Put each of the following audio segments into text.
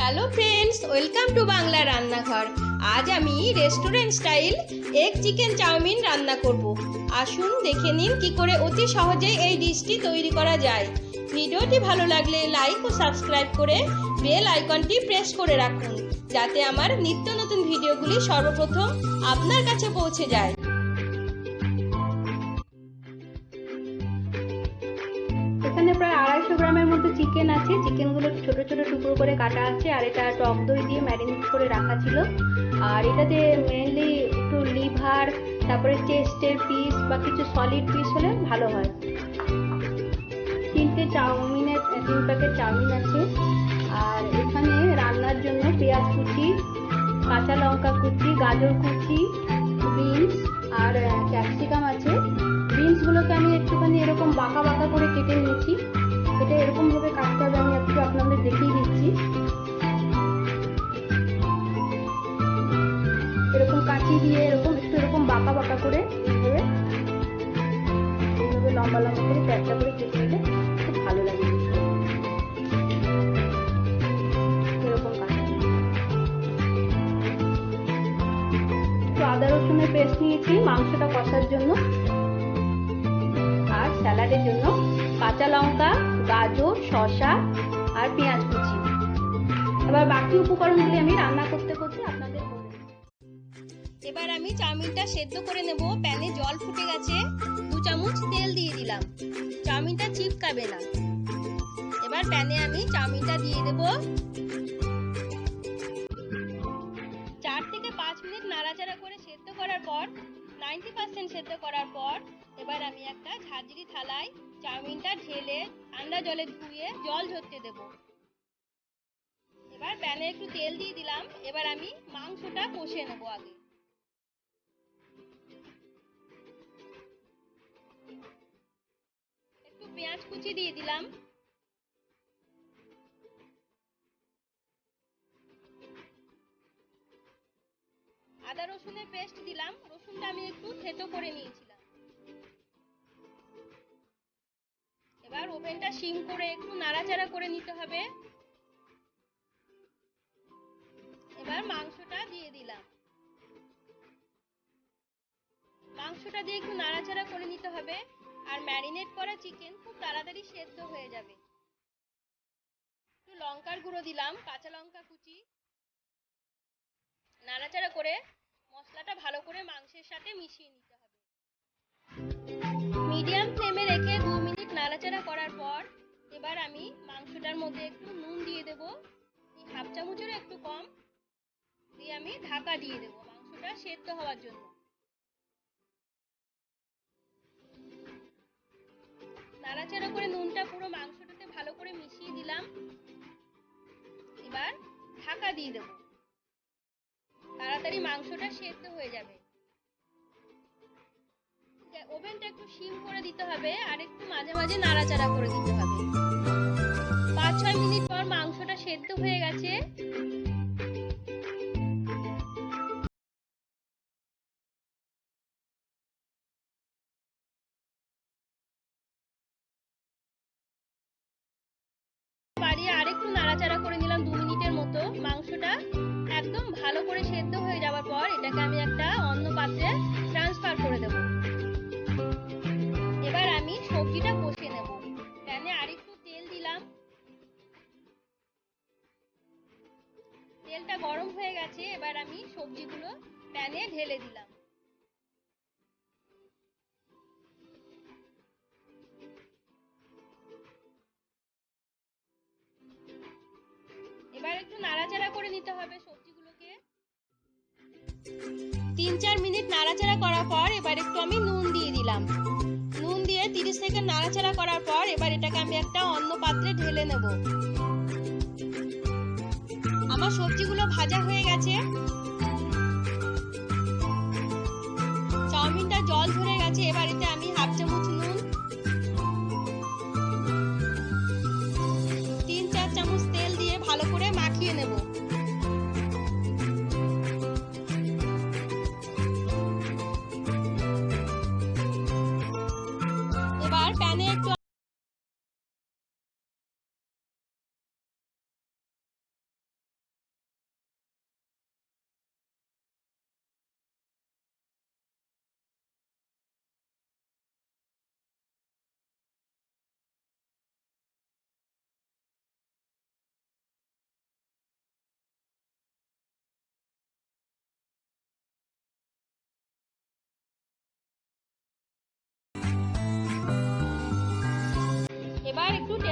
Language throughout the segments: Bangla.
Hello friends, welcome to Bangla Rannaghar. আজ আমি restaurant style egg chicken chowmein রান্না করব। আসুন দেখে নিন কি করে অতি সহজেই এই ডিশটি তৈরি করা যায়। ভিডিওটি ভালো লাগলে লাইক ও সাবস্ক্রাইব করে বেল আইকনটি প্রেস করে রাখুন, যাতে আমার নিত্য নতুন ভিডিওগুলি সর্বপ্রথম আপনার কাছে পৌঁছে যায়। এখানে প্রায় 250 গ্রামের মতো চিকেন আছে। চিকেনগুলো ছোট ছোট টুকরো করে কাটা আছে, আর এটা টক দই দিয়ে ম্যারিনেট করে রাখা ছিল। আর এটাতে মেনলি একটু লিভার, তারপরে চেস্টের পিস বা কিছু সলিড পিস হলে ভালো হয়। 3 প্যাকেট চাউমিন আছে। আর এখানে রান্নার জন্য পেঁয়াজ কুচি, কাঁচা লঙ্কা কুচি, গাজর কুচি, বিনস আর ক্যাপসিকাম আছে। বিনসগুলোকে আমি একটুখানি এরকম বাঁকা বাঁকা করে কেটে নিয়েছি। এটা এরকম ভাবে কাটতে হবে, আমি একটু আপনাদের দেখিয়ে দিচ্ছি। এরকম কাঁচি দিয়ে এরকম বাঁকা বাঁকা করে এইভাবে লম্বা লম্বা করে প্যাকটা করে কেটে নিলে খুব ভালো লাগে। এরকম কাটা। একটু আদা রসুনের পেস্ট নিয়েছি মাংসটা কষার জন্য। আর স্যালাডের জন্য কাঁচা লঙ্কা, গাজর, শসা আর পেঁয়াজ কুচি। এবার বাকি উপকরণগুলি আমি রান্না করতে করতে আপনাদের বলে দেব। এবার আমি চাউমিনটা সেদ্ধ করে নেব। প্যানে জল ফুটে গেছে, 2 চামচ তেল দিয়ে দিলাম। চাউমিনটা চিপকাবে না। এবার প্যানে আমি চাউমিনটা দিয়ে দেব। 4 থেকে 5 মিনিট নাড়াচাড়া করে সেদ্ধ করার পর 90% সেদ্ধ করার পর এবার আমি একটা ঝাঁঝরি থালায় চাউমিনটা ঢেলে ঠান্ডা জলে ধুয়ে জল ঝরতে দেব। এবার প্যানে একটু তেল দিয়ে দিলাম। এবার আমি মাংসটা কষে নেব। আগে একটু পেঁয়াজ কুচি দিয়ে দিলাম। আদা রসুনের পেস্ট দিলাম। রসুনটা আমি একটু থেতো করে নিয়েছিলাম। এবার ওভেনটা সিম করে একটু নাড়াচাড়া করে নিতে হবে। এবার মাংসটা দিয়ে দিলাম। মাংসটা দিয়ে একটু নাড়াচাড়া করে নিতে হবে। আর ম্যারিনেট করা চিকেন খুব তাড়াতাড়ি সেদ্ধ হয়ে যাবে। একটু লঙ্কার গুঁড়ো দিলাম, কাঁচা লঙ্কা কুচি। নাড়াচাড়া করে মশলাটা ভালো করে মাংসের সাথে মিশিয়ে নিতে হবে। মিডিয়াম ফ্লেমে রেখে 2 মিনিট নাড়াচাড়া করার পর এবার আমি মাংসটার মধ্যে একটু নুন দিয়ে দেব। এই 1/2 চামচেরও একটু কম দিয়ে আমি ঢাকা দিয়ে দেব মাংসটা সেদ্ধ হওয়ার জন্য। নাড়াচাড়া করে নুনটা পুরো মাংসটাতে ভালো করে মিশিয়ে দিলাম। এবার ঢাকা দিয়ে দেব। তাড়াতাড়ি মাংসটা সেদ্ধ হয়ে যাবে। ওভেনটা একটু সিম করে দিতে হবে আর একটু মাঝে মাঝে নাড়াচাড়া করে দিতে হবে। 5-6 মিনিট পর মাংসটা সেদ্ধ হয়ে গেছে। বাড়িয়ে আরেকটু নাড়াচাড়া করে নিলাম 2 মিনিটের মতো। মাংসটা একদম ভালো করে সেদ্ধ হয়ে যাওয়ার পর এটাকে আমি একটা অন্য পাত্রে ট্রান্সফার করে দেব। এবার আমি সবজিটা কষে নেব। প্যানে আরেকটু তেল দিলাম। তেলটা গরম হয়ে গেছে। এবার আমি সবজিগুলো প্যানে ঢেলে দিলাম। এবার একটু নাড়াচাড়া করে নিতে হবে সবজিগুলোকে। 3-4 মিনিট নাড়াচাড়া করার পর এবার একটু আমি নুন দিয়ে দিলাম। নুন দিয়ে 30 সেকেন্ড নাড়াচাড়া করার পর এবার এটাকে আমি একটা অন্য পাত্রে ঢেলে নেব। আমার সবজিগুলো ভাজা হয়ে গেছে। চাউমিনটা জল ধরে গেছে। এবার এতে আমি 1/2 চামচ নুন, 3-4 চামচ তেল দিয়ে ভালো করে মাখিয়ে নেব। এবার প্যানে একটু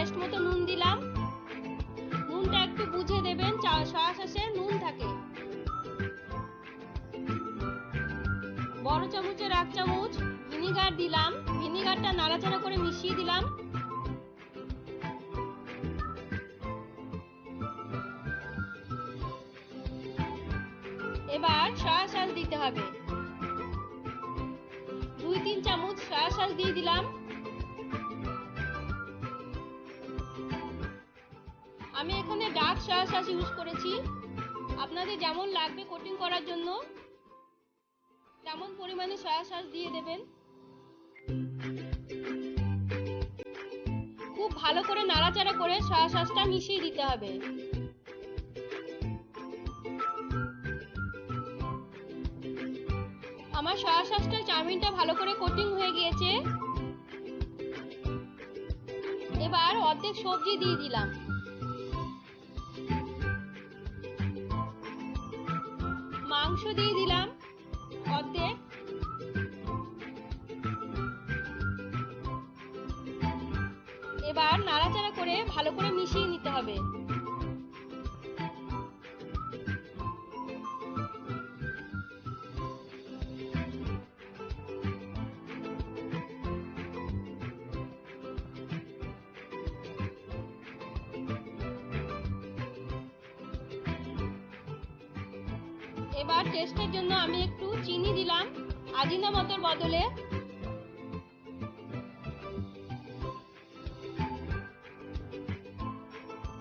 টেস্ট মতো নুন দিলাম। নুনটা একটু বুঝে দেবেন, সয়া সসে নুন থাকে। বড় চামচের 1 চামচ ভিনিগার দিলাম। ভিনিগারটা নাড়াচাড়া করে মিশিয়ে দিলাম। এবার সয়া সস দিতে হবে। 2-3 চামচ সয়া সস দিয়ে দিলাম। আমি এখানে ডার্ক সয়া সস ইউজ করেছি। আপনাদের যেমন লাগবে কোটিং করার জন্য তেমন পরিমাণে সয়া সস দিয়ে দেবেন। খুব ভালো করে নাড়াচাড়া করে সয়া সসটা মিশিয়ে দিতে হবে। আমার সয়া সসটা চাউমিনটা ভালো করে কোটিং হয়ে গিয়েছে। এবার অর্ধেক সবজি দিয়ে দিলাম। মাংস দিয়ে দিলাম অর্ধেক। এবার নাড়াচাড়া করে ভালো করে মিশিয়ে নিতে হবে। এবার টেস্টের জন্য আমি একটু চিনি দিলাম আজিনামোটোর বদলে।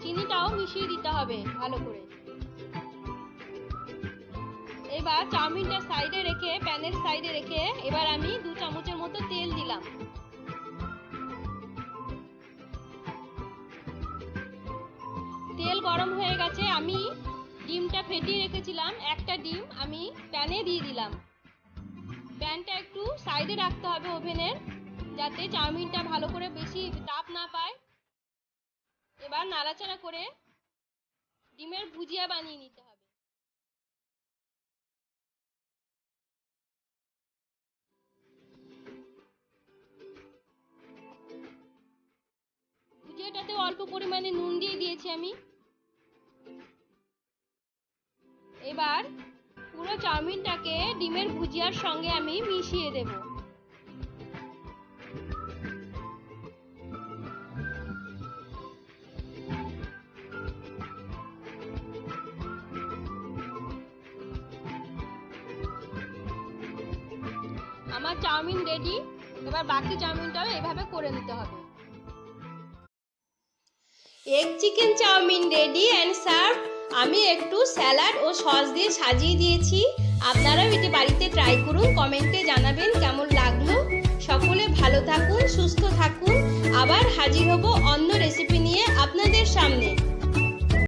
চিনিটাও মিশিয়ে দিতে হবে ভালো করে। এবার চাউমিনটা সাইডে রেখে, প্যানের সাইডে রেখে এবার আমি 2 চামচের মতো তেল দিলাম। তেল গরম হয়ে গেছে। আমি ডিমটা ফেটিয়ে রেখেছিলাম, একটা ডিম আমি প্যানে দিয়ে দিলাম। প্যানটা একটু সাইডে রাখতে হবে ওভেনের, যাতে চাউমিনটা ভালো করে বেশি তাপ না পায়। এবার নাড়াচাড়া করে ডিমের ভুজিয়া বানিয়ে নিতে হবে। ভুজিয়াটাতে অল্প পরিমাণে নুন দিয়ে দিয়েছি আমি। এবার পুরো চাউমিনটাকে ডিমের ভুজিয়ার সঙ্গে আমি মিশিয়ে দেব। আমার চাউমিন রেডি। এবার বাকি চাউমিনটাও এভাবে করে নিতে হবে। Egg chicken chowmein ready and serve. আমি একটু স্যালাড ও সস দিয়ে সাজিয়ে দিয়েছি। আপনারাও এটি বাড়িতে ট্রাই করুন, কমেন্টে জানাবেন কেমন লাগলো। সকলে ভালো থাকুন, সুস্থ থাকুন। আবার হাজির হব অন্য রেসিপি নিয়ে আপনাদের সামনে।